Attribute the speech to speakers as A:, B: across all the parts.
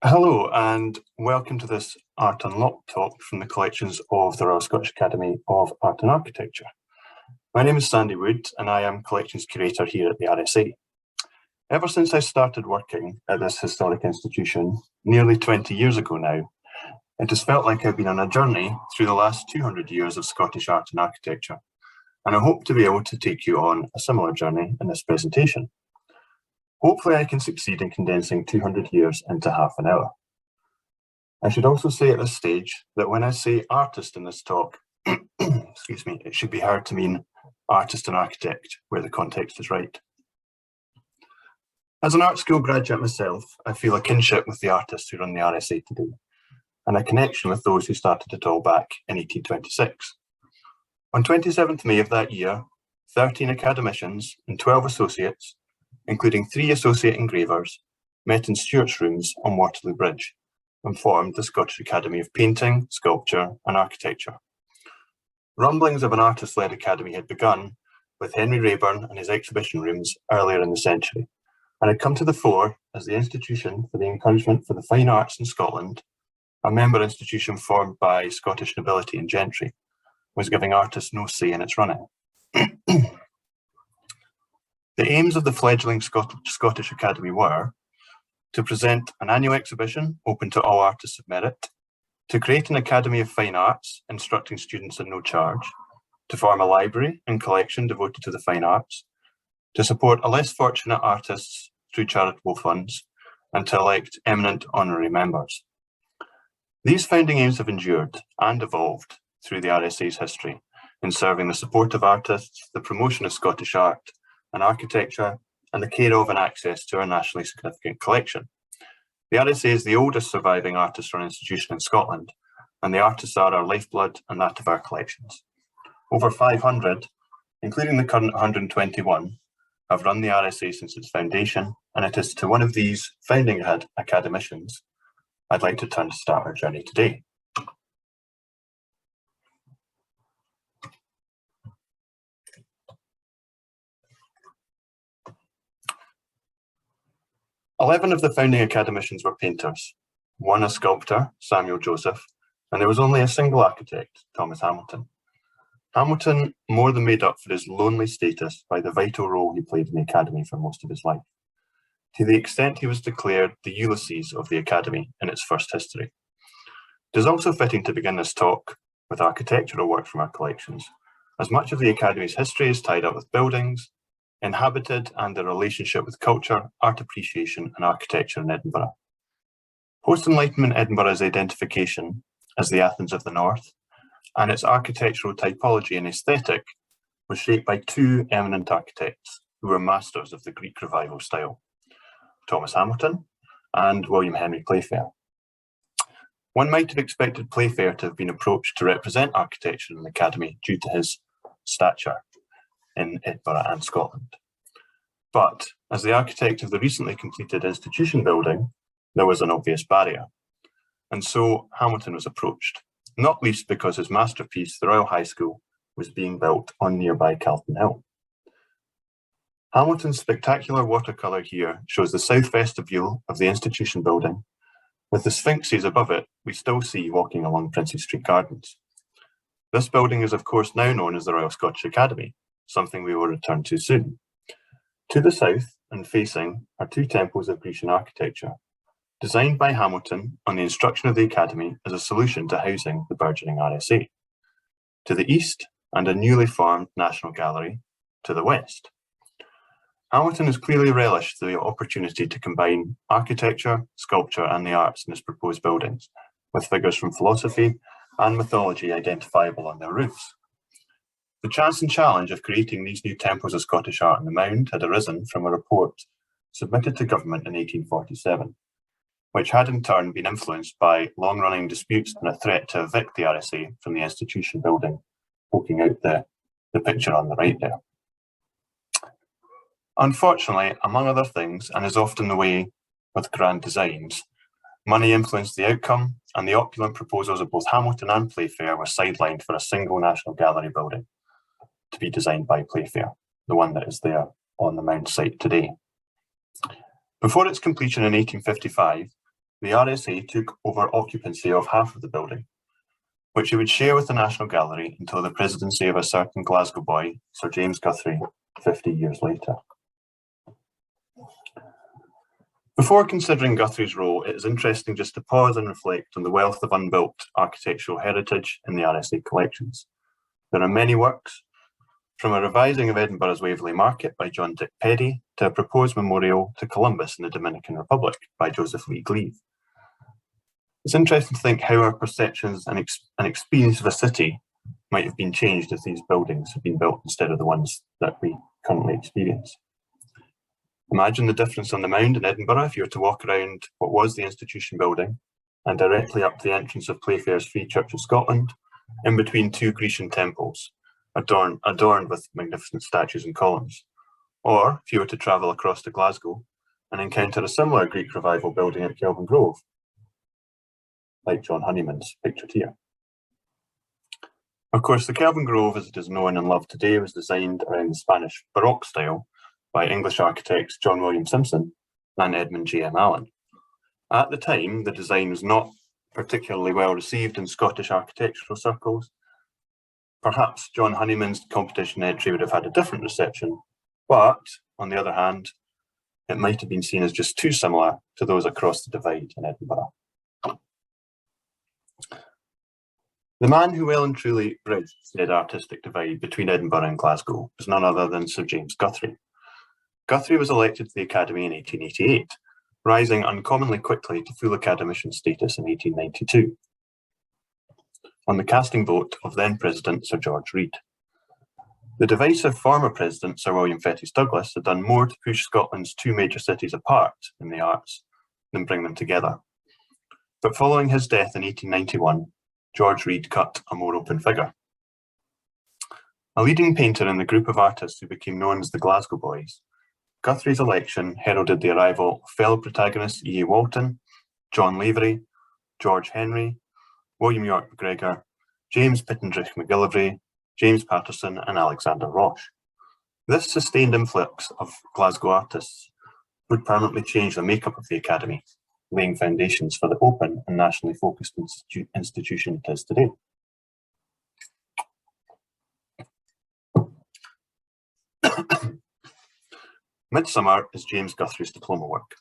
A: Hello and welcome to this Art Unlocked talk from the collections of the Royal Scottish Academy of Art and Architecture. My name is Sandy Wood and I am Collections Curator here at the RSA. Ever since I started working at this historic institution nearly 20 years ago now, it has felt like I've been on a journey through the last 200 years of Scottish art and architecture, and I hope to be able to take you on a similar journey in this presentation. Hopefully I can succeed in condensing 200 years into half an hour. I should also say at this stage that when I say artist in this talk, excuse me, it should be heard to mean artist and architect, where the context is right. As an art school graduate myself, I feel a kinship with the artists who run the RSA today, and a connection with those who started it all back in 1826. On 27th May of that year, 13 academicians and 12 associates, including 3 associate engravers, met in Stuart's rooms on Waterloo Bridge and formed the Scottish Academy of Painting, Sculpture and Architecture. Rumblings of an artist-led academy had begun with Henry Raeburn and his exhibition rooms earlier in the century, and had come to the fore as the Institution for the Encouragement for the Fine Arts in Scotland, a member institution formed by Scottish nobility and gentry, was giving artists no say in its running. The aims of the fledgling Scottish Academy were to present an annual exhibition open to all artists of merit, to create an Academy of Fine Arts instructing students at no charge, to form a library and collection devoted to the fine arts, to support a less fortunate artists through charitable funds, and to elect eminent honorary members. These founding aims have endured and evolved through the RSA's history in serving the support of artists, the promotion of Scottish art and architecture, and the care of and access to our nationally significant collection. The RSA is the oldest surviving artist-run institution in Scotland, and the artists are our lifeblood and that of our collections. Over 500, including the current 121, have run the RSA since its foundation, and it is to one of these founding academicians I'd like to turn to start our journey today. Eleven of the founding academicians were painters, one a sculptor, Samuel Joseph, and there was only a single architect, Thomas Hamilton. Hamilton more than made up for his lonely status by the vital role he played in the Academy for most of his life, to the extent he was declared the Ulysses of the Academy in its first history. It is also fitting to begin this talk with architectural work from our collections, as much of the Academy's history is tied up with buildings, inhabited and their relationship with culture, art appreciation and architecture in Edinburgh. Post-Enlightenment Edinburgh's identification as the Athens of the North and its architectural typology and aesthetic was shaped by 2 eminent architects who were masters of the Greek Revival style, Thomas Hamilton and William Henry Playfair. One might have expected Playfair to have been approached to represent architecture in the Academy due to his stature in Edinburgh and Scotland. But as the architect of the recently completed institution building, there was an obvious barrier. And so Hamilton was approached, not least because his masterpiece, the Royal High School, was being built on nearby Calton Hill. Hamilton's spectacular watercolour here shows the south vestibule of the institution building. With the sphinxes above it, we still see walking along Princes Street Gardens. This building is of course now known as the Royal Scottish Academy, something we will return to soon. To the south and facing are 2 temples of Grecian architecture, designed by Hamilton on the instruction of the Academy as a solution to housing the burgeoning RSA. To the east, and a newly formed National Gallery to the west. Hamilton has clearly relished the opportunity to combine architecture, sculpture and the arts in his proposed buildings, with figures from philosophy and mythology identifiable on their roofs. The chance and challenge of creating these new temples of Scottish art in the Mound had arisen from a report submitted to government in 1847, which had in turn been influenced by long-running disputes and a threat to evict the RSA from the institution building, poking out the picture on the right there. Unfortunately, among other things, and is often the way with grand designs, money influenced the outcome, and the opulent proposals of both Hamilton and Playfair were sidelined for a single National Gallery building, to be designed by Playfair, the one that is there on the Mound site today. Before its completion in 1855, the RSA took over occupancy of half of the building, which he would share with the National Gallery until the presidency of a certain Glasgow boy, Sir James Guthrie, 50 years later. Before considering Guthrie's role, it is interesting just to pause and reflect on the wealth of unbuilt architectural heritage in the RSA collections. There are many works, from a revising of Edinburgh's Waverley Market by John Dick Peddy to a proposed memorial to Columbus in the Dominican Republic by Joseph Lee Gleave. It's interesting to think how our perceptions and experience of a city might have been changed if these buildings had been built instead of the ones that we currently experience. Imagine the difference on the Mound in Edinburgh if you were to walk around what was the Institution building and directly up to the entrance of Playfair's Free Church of Scotland, in between two Grecian temples, adorned with magnificent statues and columns. Or if you were to travel across to Glasgow and encounter a similar Greek Revival building at Kelvin Grove, like John Honeyman's pictured here. Of course, the Kelvin Grove, as it is known and loved today, was designed around the Spanish Baroque style by English architects John William Simpson and Edmund J.M. Allen. At the time, the design was not particularly well received in Scottish architectural circles. Perhaps John Honeyman's competition entry would have had a different reception, but on the other hand, it might have been seen as just too similar to those across the divide in Edinburgh. The man who well and truly bridged said artistic divide between Edinburgh and Glasgow was none other than Sir James Guthrie. Guthrie was elected to the Academy in 1888, rising uncommonly quickly to full academician status in 1892, on the casting vote of then President Sir George Reid. The divisive former President Sir William Fettes Douglas had done more to push Scotland's two major cities apart in the arts than bring them together. But following his death in 1891, George Reid cut a more open figure. A leading painter in the group of artists who became known as the Glasgow Boys, Guthrie's election heralded the arrival of fellow protagonists E.A. Walton, John Lavery, George Henry, William York McGregor, James Pittendrigh McGillivray, James Patterson and Alexander Roche. This sustained influx of Glasgow artists would permanently change the makeup of the Academy, laying foundations for the open and nationally focused institution it is today. Midsummer is James Guthrie's diploma work.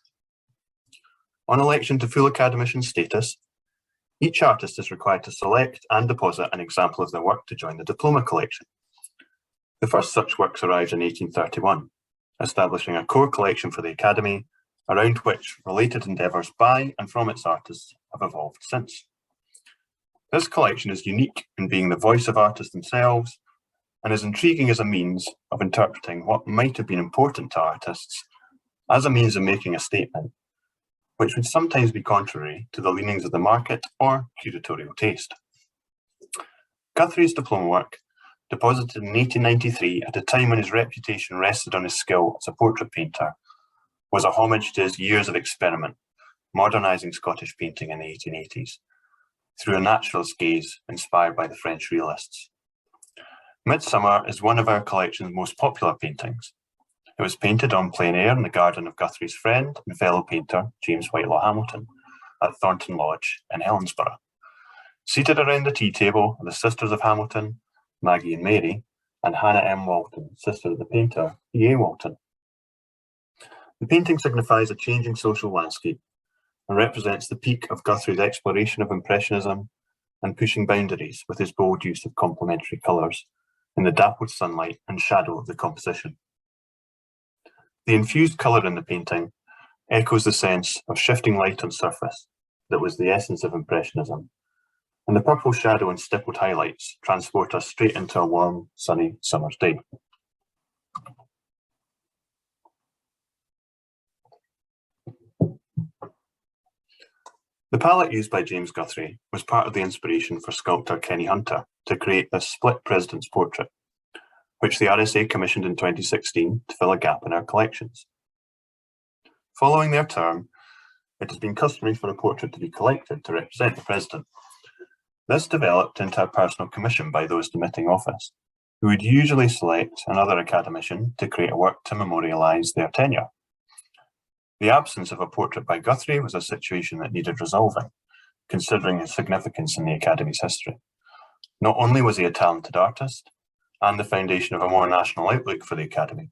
A: On election to full academician status, each artist is required to select and deposit an example of their work to join the diploma collection. The first such works arrived in 1831, establishing a core collection for the Academy, around which related endeavours by and from its artists have evolved since. This collection is unique in being the voice of artists themselves and is intriguing as a means of interpreting what might have been important to artists as a means of making a statement, which would sometimes be contrary to the leanings of the market or curatorial taste. Guthrie's diploma work, deposited in 1893 at a time when his reputation rested on his skill as a portrait painter, was a homage to his years of experiment, modernising Scottish painting in the 1880s, through a naturalist gaze inspired by the French realists. Midsummer is one of our collection's most popular paintings. It was painted on plein air in the garden of Guthrie's friend and fellow painter, James Whitelaw Hamilton, at Thornton Lodge in Helensburgh. Seated around the tea table are the sisters of Hamilton, Maggie and Mary, and Hannah M. Walton, sister of the painter, E.A. Walton. The painting signifies a changing social landscape and represents the peak of Guthrie's exploration of impressionism and pushing boundaries with his bold use of complementary colours in the dappled sunlight and shadow of the composition. The infused colour in the painting echoes the sense of shifting light on surface that was the essence of Impressionism, and the purple shadow and stippled highlights transport us straight into a warm, sunny summer's day. The palette used by James Guthrie was part of the inspiration for sculptor Kenny Hunter to create this split president's portrait, which the RSA commissioned in 2016 to fill a gap in our collections. Following their term, it has been customary for a portrait to be collected to represent the president. This developed into a personal commission by those demitting office, who would usually select another academician to create a work to memorialise their tenure. The absence of a portrait by Guthrie was a situation that needed resolving, considering his significance in the Academy's history. Not only was he a talented artist and the foundation of a more national outlook for the Academy,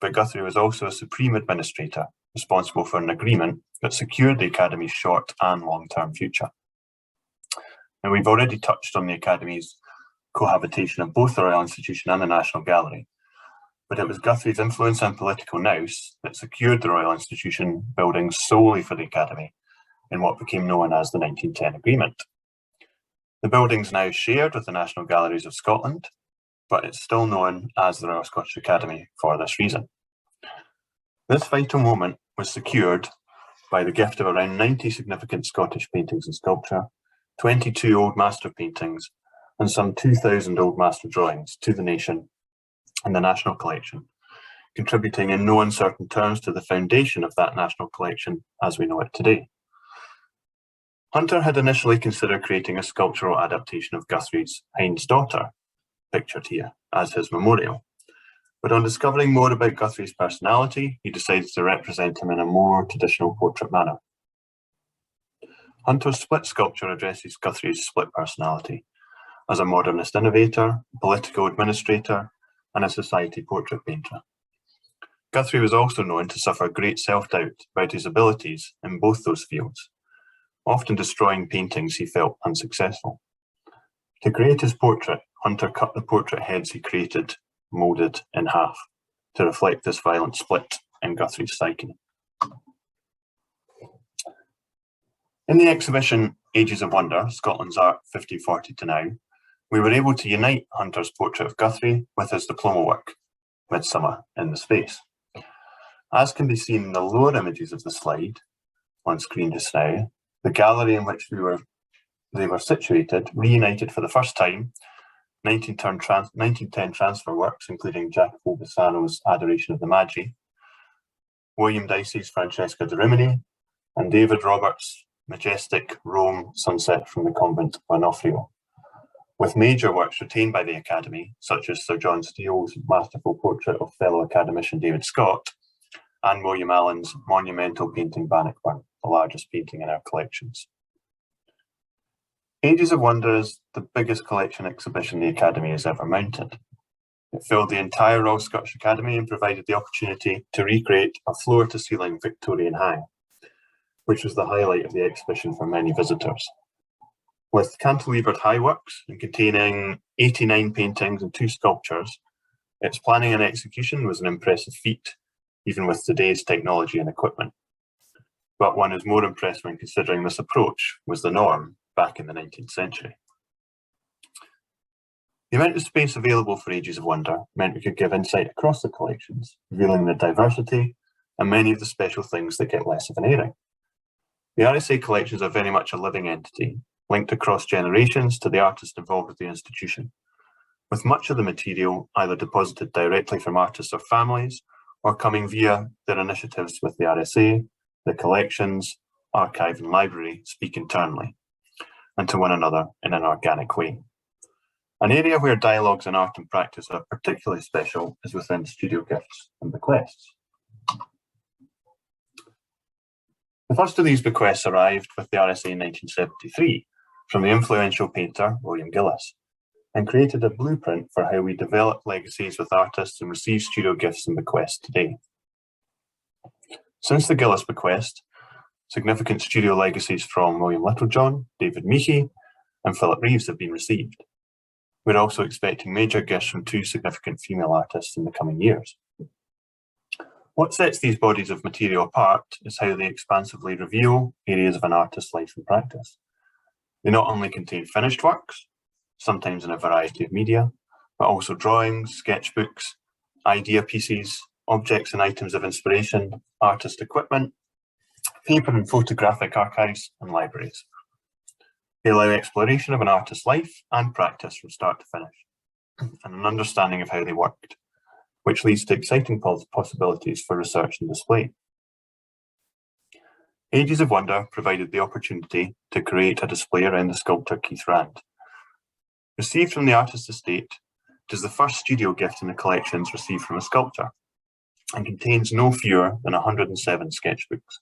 A: but Guthrie was also a supreme administrator responsible for an agreement that secured the Academy's short and long-term future. Now, we've already touched on the Academy's cohabitation of both the Royal Institution and the National Gallery, but it was Guthrie's influence and political nous that secured the Royal Institution building solely for the Academy in what became known as the 1910 Agreement. The building's now shared with the National Galleries of Scotland, but it's still known as the Royal Scottish Academy for this reason. This vital moment was secured by the gift of around 90 significant Scottish paintings and sculpture, 22 Old Master paintings, and some 2,000 Old Master drawings to the nation and the national collection, contributing in no uncertain terms to the foundation of that national collection as we know it today. Hunter had initially considered creating a sculptural adaptation of Guthrie's Hind's Daughter, pictured here, as his memorial. But on discovering more about Guthrie's personality, he decided to represent him in a more traditional portrait manner. Hunter's split sculpture addresses Guthrie's split personality as a modernist innovator, political administrator, and a society portrait painter. Guthrie was also known to suffer great self-doubt about his abilities in both those fields, often destroying paintings he felt unsuccessful. To create his portrait, Hunter cut the portrait heads he created, moulded in half, to reflect this violent split in Guthrie's psyche. In the exhibition Ages of Wonder, Scotland's Art 1540 to Now, we were able to unite Hunter's portrait of Guthrie with his diploma work, Midsummer in the Space. As can be seen in the lower images of the slide, on screen just now, the gallery in which they were situated reunited for the first time 1910 transfer works, including Jacopo Bassano's Adoration of the Magi, William Dicey's Francesca de Rimini, and David Roberts' majestic Rome Sunset from the Convent of Onofrio, with major works retained by the Academy, such as Sir John Steele's masterful portrait of fellow academician David Scott, and William Allen's monumental painting Bannockburn, the largest painting in our collections. Ages of Wonder is the biggest collection exhibition the Academy has ever mounted. It filled the entire Royal Scottish Academy and provided the opportunity to recreate a floor-to-ceiling Victorian hang, which was the highlight of the exhibition for many visitors. With cantilevered high works and containing 89 paintings and 2 sculptures, its planning and execution was an impressive feat, even with today's technology and equipment. But one is more impressed when considering this approach was the norm back in the 19th century. The amount of space available for Ages of Wonder meant we could give insight across the collections, revealing the diversity and many of the special things that get less of an airing. The RSA collections are very much a living entity, linked across generations to the artists involved with the institution, with much of the material either deposited directly from artists or families, or coming via their initiatives with the RSA, the collections, archive and library speak internally, and to one another in an organic way. An area where dialogues in art and practice are particularly special is within studio gifts and bequests. The first of these bequests arrived with the RSA in 1973 from the influential painter William Gillis, and created a blueprint for how we develop legacies with artists and receive studio gifts and bequests today. Since the Gillis bequest, significant studio legacies from William Littlejohn, David Meehy, and Philip Reeves have been received. We're also expecting major gifts from 2 significant female artists in the coming years. What sets these bodies of material apart is how they expansively reveal areas of an artist's life and practice. They not only contain finished works, sometimes in a variety of media, but also drawings, sketchbooks, idea pieces, objects and items of inspiration, artist equipment, paper and photographic archives, and libraries. They allow exploration of an artist's life and practice from start to finish, and an understanding of how they worked, which leads to exciting possibilities for research and display. Ages of Wonder provided the opportunity to create a display around the sculptor Keith Rand. Received from the artist's estate, it is the first studio gift in the collections received from a sculptor, and contains no fewer than 107 sketchbooks.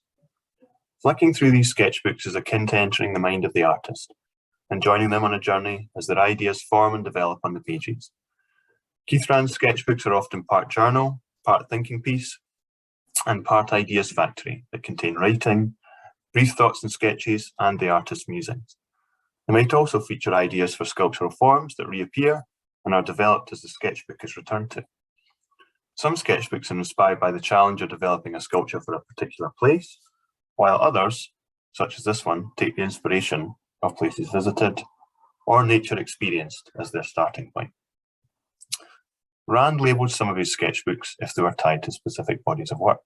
A: Flicking through these sketchbooks is akin to entering the mind of the artist and joining them on a journey as their ideas form and develop on the pages. Keith Rand's sketchbooks are often part journal, part thinking piece, and part ideas factory that contain writing, brief thoughts and sketches, and the artist's musings. They might also feature ideas for sculptural forms that reappear and are developed as the sketchbook is returned to. Some sketchbooks are inspired by the challenge of developing a sculpture for a particular place, while others, such as this one, take the inspiration of places visited or nature experienced as their starting point. Rand labelled some of his sketchbooks if they were tied to specific bodies of work.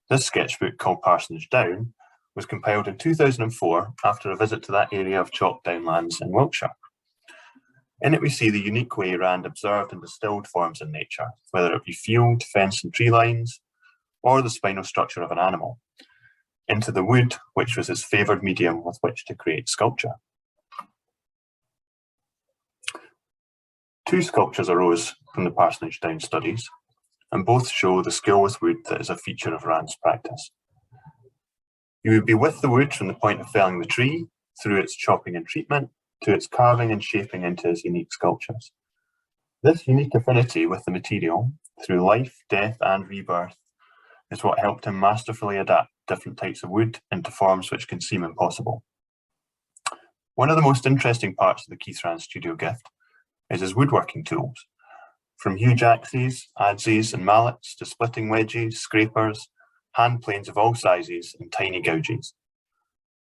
A: This sketchbook, called Parsonage Down, was compiled in 2004 after a visit to that area of chopped down lands in Wiltshire. In it we see the unique way Rand observed and distilled forms in nature, whether it be field, fence and tree lines, or the spinal structure of an animal, into the wood, which was his favoured medium with which to create sculpture. Two sculptures arose from the Parsonage Down studies, and both show the skill with wood that is a feature of Rand's practice. You would be with the wood from the point of felling the tree, through its chopping and treatment, to its carving and shaping into his unique sculptures. This unique affinity with the material, through life, death and rebirth, is what helped him masterfully adapt different types of wood into forms which can seem impossible. One of the most interesting parts of the Keith Rand studio gift is his woodworking tools, from huge axes, adzes and mallets to splitting wedges, scrapers, hand planes of all sizes and tiny gouges.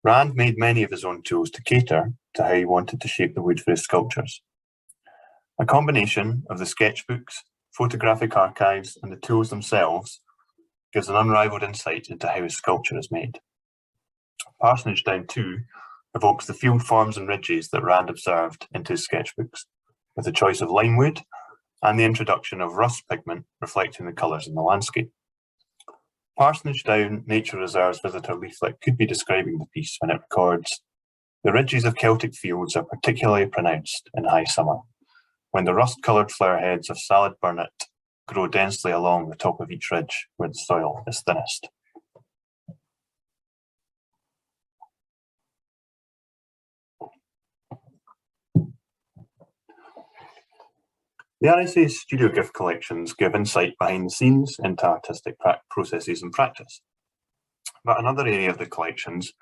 A: Rand made many of his own tools to cater to how he wanted to shape the wood for his sculptures. A combination of the sketchbooks, photographic archives and the tools themselves gives an unrivaled insight into how his sculpture is made. Parsonage Down 2 evokes the field forms and ridges that Rand observed into his sketchbooks, with the choice of lime wood and the introduction of rust pigment reflecting the colours in the landscape. Parsonage Down Nature Reserve's visitor leaflet could be describing the piece when it records, "The ridges of Celtic fields are particularly pronounced in high summer, when the rust-coloured flower heads of salad burnet grow densely along the top of each ridge where the soil is thinnest." The RSA's studio gift collections give insight behind the scenes into artistic processes and practice. But another area of the collections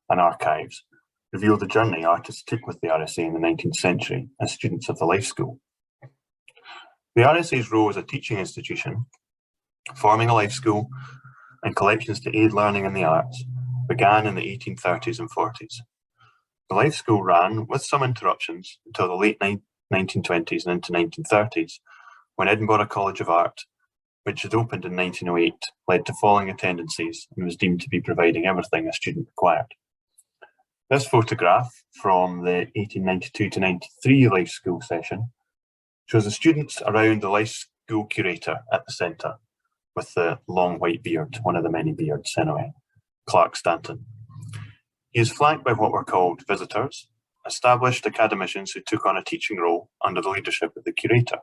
A: and archives reveal the journey artists took with the RSA in the 19th century as students of the Life School. The RSA's role as a teaching institution, forming a life school and collections to aid learning in the arts, began in the 1830s and 40s. The Life School ran, with some interruptions, until the late 1920s and into 1930s, when Edinburgh College of Art, which had opened in 1908, led to falling attendances and was deemed to be providing everything a student required. This photograph from the 1892 to 93 Life School session shows the students around the Life School curator at the centre, with the long white beard, one of the many beards anyway, Clark Stanton. He is flanked by what were called visitors, established academicians who took on a teaching role under the leadership of the curator.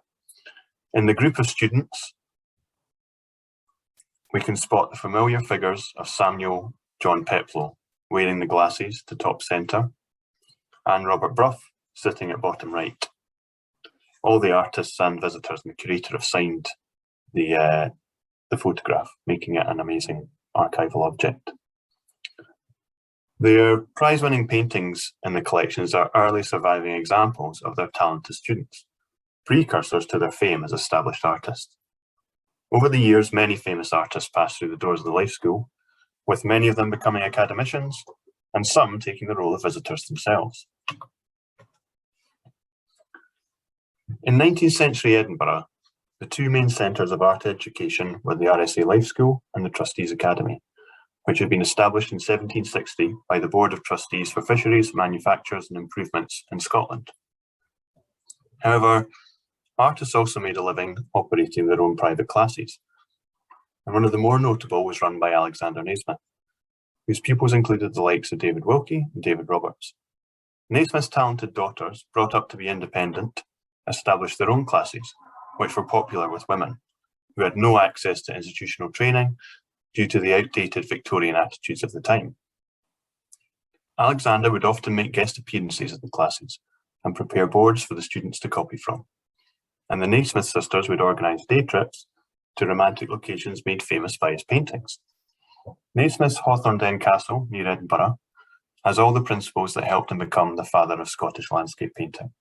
A: In the group of students, we can spot the familiar figures of Samuel John Peploe, wearing the glasses to top centre, and Robert Brough, sitting at bottom right. All the artists and visitors and the curator have signed the photograph, making it an amazing archival object. Their prize-winning paintings in the collections are early surviving examples of their talented students, precursors to their fame as established artists. Over the years, many famous artists passed through the doors of the Life School, with many of them becoming academicians, and some taking the role of visitors themselves. In 19th century Edinburgh, the two main centres of art education were the RSA Life School and the Trustees' Academy, which had been established in 1760 by the Board of Trustees for Fisheries, Manufactures and Improvements in Scotland. However, artists also made a living operating their own private classes, and one of the more notable was run by Alexander Naismith, whose pupils included the likes of David Wilkie and David Roberts. Naismith's talented daughters, brought up to be independent, established their own classes, which were popular with women, who had no access to institutional training due to the outdated Victorian attitudes of the time. Alexander would often make guest appearances at the classes and prepare boards for the students to copy from. And the Naismith sisters would organise day trips to romantic locations made famous by his paintings. Naismith's Hawthornden Castle near Edinburgh has all the principles that helped him become the father of Scottish landscape painting.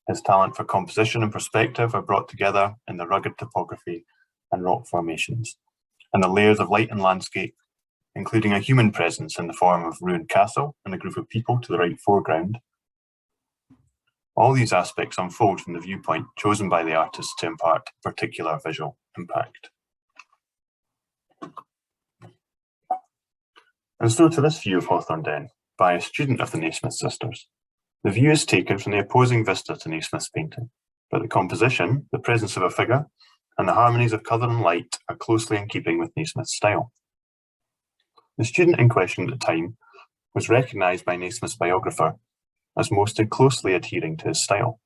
A: His talent for composition and perspective are brought together in the rugged topography and rock formations, and the layers of light and landscape, including a human presence in the form of ruined castle and a group of people to the right foreground. All these aspects unfold from the viewpoint chosen by the artist to impart particular visual impact. And so to this view of Hawthornden by a student of the Naismith sisters. The view is taken from the opposing vista to Naismith's painting, but the composition, the presence of a figure, and the harmonies of colour and light are closely in keeping with Naismith's style. The student in question at the time was recognised by Naismith's biographer as most closely adhering to his style.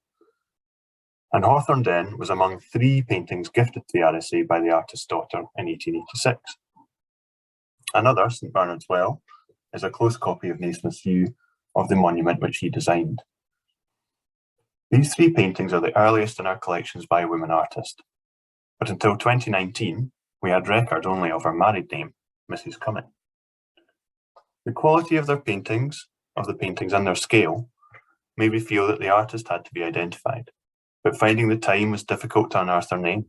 A: And Hawthornden was among 3 paintings gifted to the RSA by the artist's daughter in 1886. Another, St Bernard's Well, is a close copy of Naismith's view of the monument which he designed. These 3 paintings are the earliest in our collections by a woman artist, but until 2019, we had record only of her married name, Mrs. Cumming. The quality of the paintings and their scale made me feel that the artist had to be identified, but finding the time was difficult to unearth her name.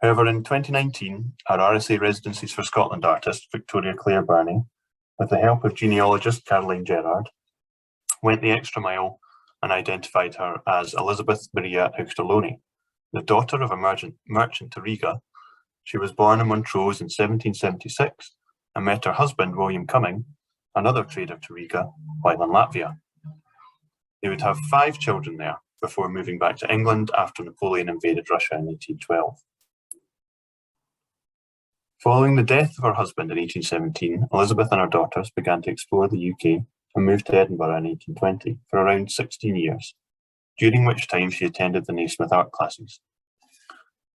A: However, in 2019, our RSA Residencies for Scotland artist, Victoria Clare Burney, with the help of genealogist Caroline Gerard, went the extra mile and identified her as Elizabeth Maria Auchterlonie, the daughter of a merchant to Riga. She was born in Montrose in 1776 and met her husband, William Cumming, another trader to Riga, while in Latvia. They would have 5 children there before moving back to England after Napoleon invaded Russia in 1812. Following the death of her husband in 1817, Elizabeth and her daughters began to explore the UK and moved to Edinburgh in 1820 for around 16 years, during which time she attended the Naismith art classes.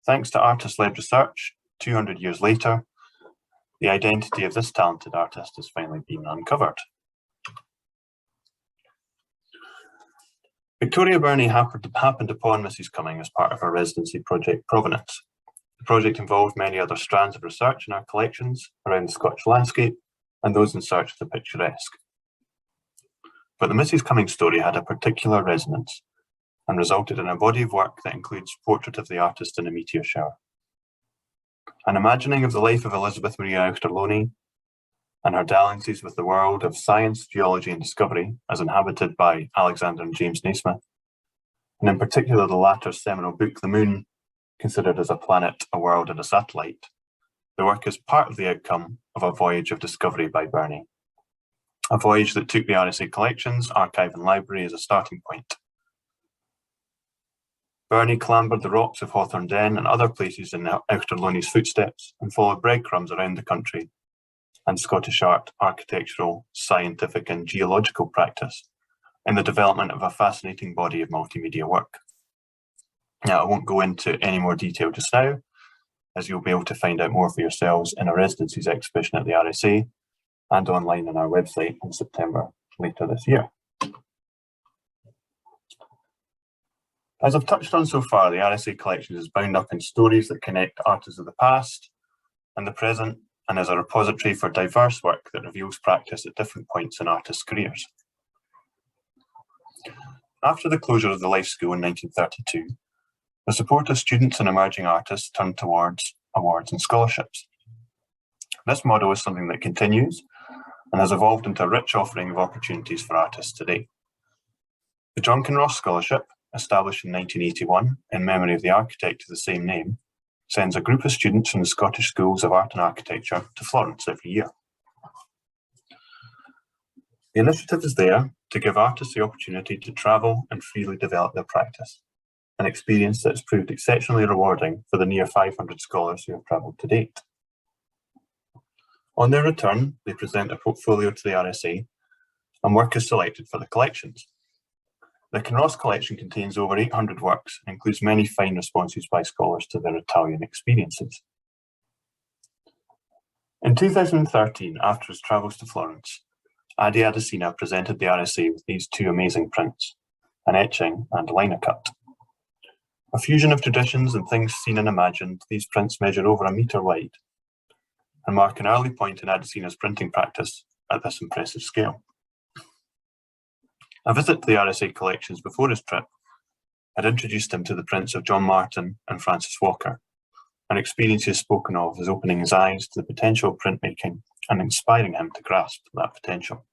A: Thanks to artist-led research, 200 years later, the identity of this talented artist has finally been uncovered. Victoria Burney happened upon Mrs. Cumming as part of her residency project Provenance. The project involved many other strands of research in our collections around the Scottish landscape and those in search of the picturesque. But the Mrs. Cumming story had a particular resonance and resulted in a body of work that includes Portrait of the Artist in a Meteor Shower, an imagining of the life of Elizabeth Maria Auchterlonie and her dalliances with the world of science, geology and discovery as inhabited by Alexander and James Naismith, and in particular the latter's seminal book, The Moon, considered as a planet, a world and a satellite. The work is part of the outcome of a voyage of discovery by Burney, a voyage that took the RSA collections, archive and library as a starting point. Burney clambered the rocks of Hawthornden and other places in Auchterlonie's footsteps and followed breadcrumbs around the country and Scottish art, architectural, scientific and geological practice in the development of a fascinating body of multimedia work. Now, I won't go into any more detail just now, as you'll be able to find out more for yourselves in a Residencies exhibition at the RSA and online on our website in September later this year. As I've touched on so far, the RSA collection is bound up in stories that connect artists of the past and the present, and is a repository for diverse work that reveals practice at different points in artists' careers. After the closure of the Life School in 1932, the support of students and emerging artists turned towards awards and scholarships. This model is something that continues and has evolved into a rich offering of opportunities for artists today. The John Kinross Scholarship, established in 1981 in memory of the architect of the same name, sends a group of students from the Scottish Schools of Art and Architecture to Florence every year. The initiative is there to give artists the opportunity to travel and freely develop their practice, an experience that has proved exceptionally rewarding for the near 500 scholars who have travelled to date. On their return, they present a portfolio to the RSA and work is selected for the collections. The Kinross collection contains over 800 works and includes many fine responses by scholars to their Italian experiences. In 2013, after his travels to Florence, Adi Adesina presented the RSA with these two amazing prints, an etching and lino cut. A fusion of traditions and things seen and imagined, these prints measure over 1 metre wide and mark an early point in Adesina's printing practice at this impressive scale. A visit to the RSA collections before his trip had introduced him to the prints of John Martin and Francis Walker, an experience he has spoken of as opening his eyes to the potential of printmaking and inspiring him to grasp that potential.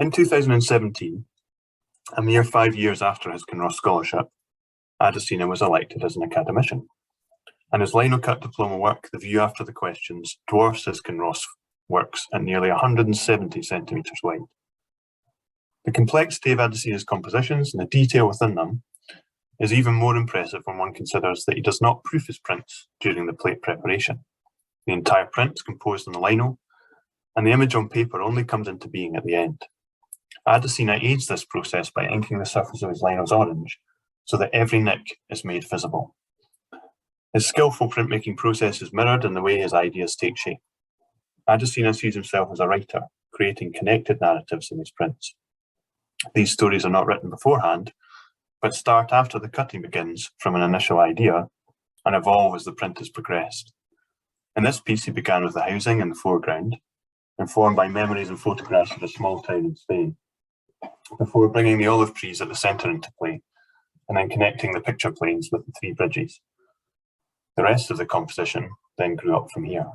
A: In 2017, a mere 5 years after his Kinross scholarship, Adesina was elected as an academician, and his lino cut diploma work, The View After the Questions, dwarfs his Kinross works at nearly 170 centimetres wide. The complexity of Adesina's compositions and the detail within them is even more impressive when one considers that he does not proof his prints during the plate preparation. The entire print is composed on the lino, and the image on paper only comes into being at the end. Adesina aids this process by inking the surface of his linos orange, so that every nick is made visible. His skillful printmaking process is mirrored in the way his ideas take shape. Adesina sees himself as a writer, creating connected narratives in his prints. These stories are not written beforehand, but start after the cutting begins from an initial idea and evolve as the print has progressed. In this piece, he began with the housing in the foreground, informed by memories and photographs of a small town in Spain, before bringing the olive trees at the centre into play, and then connecting the picture planes with the 3 bridges. The rest of the composition then grew up from here.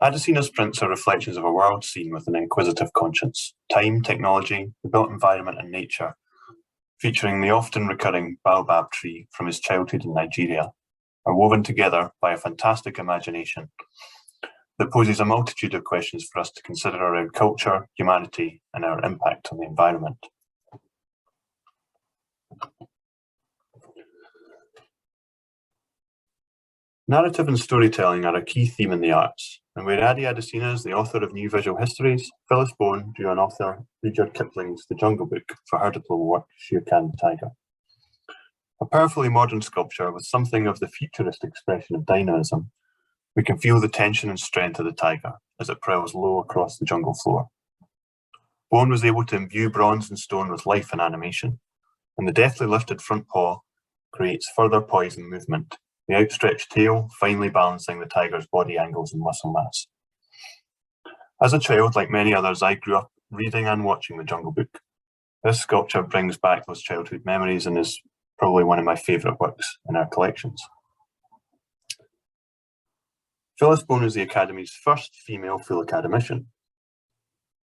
A: Adesina's prints are reflections of a world seen with an inquisitive conscience. Time, technology, the built environment and nature, featuring the often recurring baobab tree from his childhood in Nigeria, are woven together by a fantastic imagination that poses a multitude of questions for us to consider around culture, humanity, and our impact on the environment. Narrative and storytelling are a key theme in the arts, and where Adi Adesina is the author of new visual histories, Phyllis Bone drew on author Rudyard Kipling's The Jungle Book for her diploma work, Shere Khan the Tiger. A powerfully modern sculpture with something of the futurist expression of dynamism, we can feel the tension and strength of the tiger as it prowls low across the jungle floor. Bone was able to imbue bronze and stone with life and animation, and the deftly lifted front paw creates further poise and movement, the outstretched tail finely balancing the tiger's body angles and muscle mass. As a child, like many others, I grew up reading and watching The Jungle Book. This sculpture brings back those childhood memories and is probably one of my favourite works in our collections. Phyllis Bone is the Academy's first female full academician.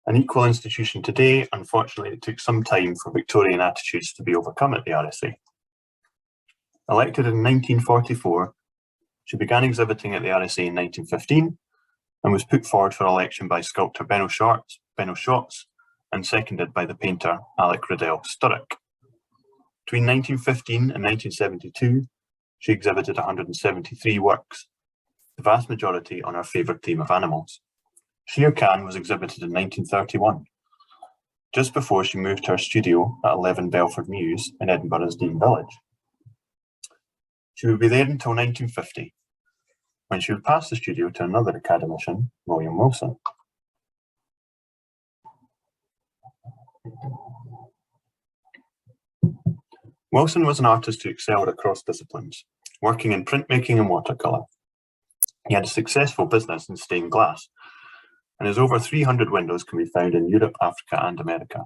A: An equal institution today, unfortunately it took some time for Victorian attitudes to be overcome at the RSA. Elected in 1944, she began exhibiting at the RSA in 1915 and was put forward for election by sculptor Benno Schatz and seconded by the painter Alec Riddell Sturrock. Between 1915 and 1972, she exhibited 173 works, the vast majority on her favourite theme of animals. Shere Khan was exhibited in 1931, just before she moved to her studio at 11 Belford Mews in Edinburgh's Dean Village. She would be there until 1950, when she would pass the studio to another academician, William Wilson. Wilson was an artist who excelled across disciplines, working in printmaking and watercolour. He had a successful business in stained glass, and his over 300 windows can be found in Europe, Africa and America.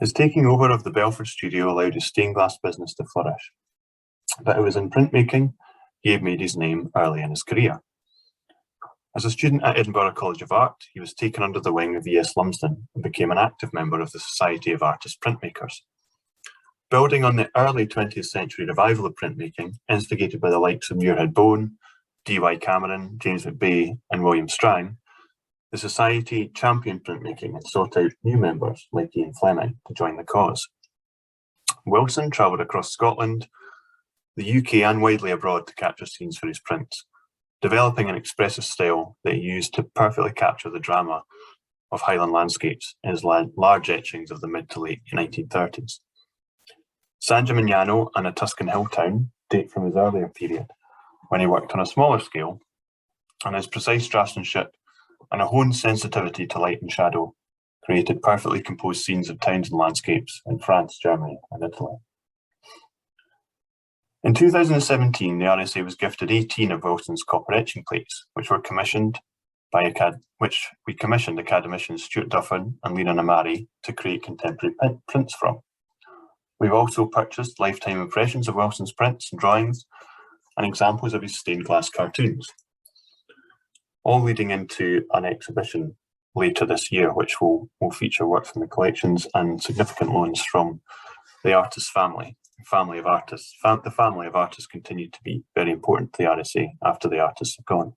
A: His taking over of the Belford studio allowed his stained glass business to flourish, but it was in printmaking he had made his name early in his career. As a student at Edinburgh College of Art, he was taken under the wing of E.S. Lumsden and became an active member of the Society of Artist Printmakers. Building on the early 20th century revival of printmaking, instigated by the likes of Muirhead Bone, D.Y. Cameron, James McBay and William Strang, the Society championed printmaking and sought out new members like Ian Fleming to join the cause. Wilson travelled across Scotland, the UK and widely abroad to capture scenes for his prints, developing an expressive style that he used to perfectly capture the drama of Highland landscapes in his large etchings of the mid to late 1930s. San Gimignano and a Tuscan hill town date from his earlier period, when he worked on a smaller scale, and his precise draftsmanship and a honed sensitivity to light and shadow created perfectly composed scenes of towns and landscapes in France, Germany, and Italy. In 2017, the RSA was gifted 18 of Wilson's copper etching plates, which we commissioned academicians Stuart Duffin and Lena Namari to create contemporary prints from. We've also purchased lifetime impressions of Wilson's prints and drawings and examples of his stained glass cartoons, all leading into an exhibition later this year, which will feature work from the collections and significant loans from the artist family of artists. The family of artists continue to be very important to the RSA after the artists have gone.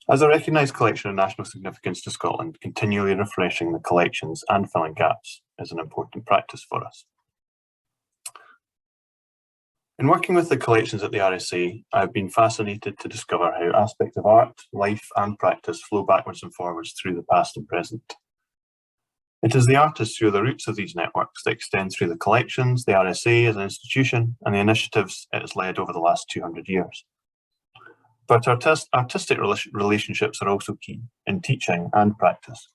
A: As a recognised collection of national significance to Scotland, continually refreshing the collections and filling gaps is an important practice for us. In working with the collections at the RSA, I've been fascinated to discover how aspects of art, life and practice flow backwards and forwards through the past and present. It is the artists who are the roots of these networks that extend through the collections, the RSA as an institution, and the initiatives it has led over the last 200 years. But artistic relationships are also key in teaching and practice.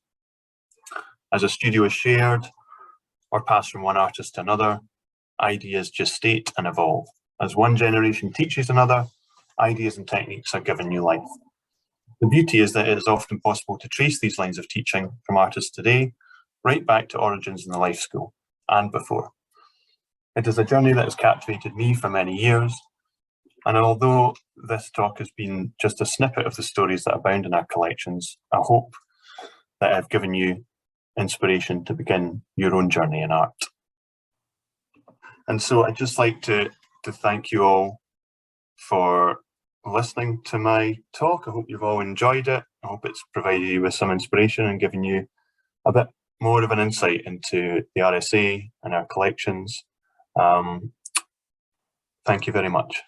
A: As a studio is shared or passed from one artist to another, ideas gestate and evolve. As one generation teaches another, ideas and techniques are given new life. The beauty is that it is often possible to trace these lines of teaching from artists today right back to origins in the Life School and before. It is a journey that has captivated me for many years, and although this talk has been just a snippet of the stories that abound in our collections, I hope that I've given you inspiration to begin your own journey in art. And so I'd just like to thank you all for listening to my talk. I hope you've all enjoyed it. I hope it's provided you with some inspiration and given you a bit more of an insight into the RSA and our collections. Thank you very much.